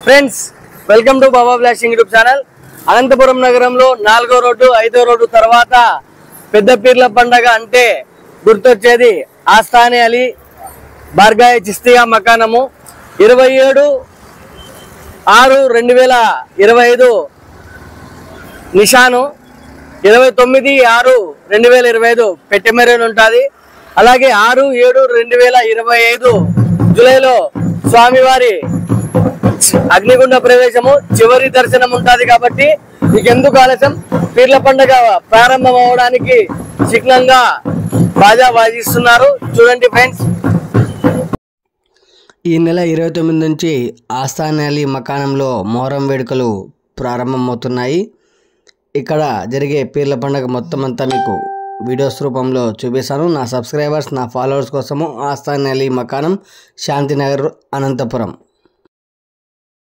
Friends, welcome to Baba blushing YouTube channel. Anantapuram నగరంలో 4వ road 5వ రోడ్డు తర్వాత పెద్ద పీర్ల పండగ అంటే గుర్తొచ్చేది ఆస్థానే అలీ బార్గాయ్ చిస్తియా మకానము. 27/6/2025 నిషాను, 29/6/2025 పెట్టెమెరేన్ ఉంటుంది. అలాగే 6/7/2025 జూలైలో స్వామివారి అగ్నిగుండ ప్రవేశము, చివరి దర్శనం ఉంటుంది. కాబట్టి మీకెందుకు ఆలస్యం, పీర్ల పండుగ ప్రారంభం అవడానికి చిహ్నంగా బాజా వాయిస్తున్నారు. చూడండి ఫ్రెండ్స్. ఈ నెల 29 నుంచి ఆస్థానే అలీ మకానంలో మొహరం వేడుకలు ప్రారంభమవుతున్నాయి. ఇక్కడ జరిగే పీర్ల పండుగ మొత్తం అంతా మీకు వీడియోస్ రూపంలో చూపిస్తాను. నా సబ్స్క్రైబర్స్, నా ఫాలోవర్స్ కోసము ఆస్థానే అలీ మకానం, శాంతినగర్, అనంతపురం.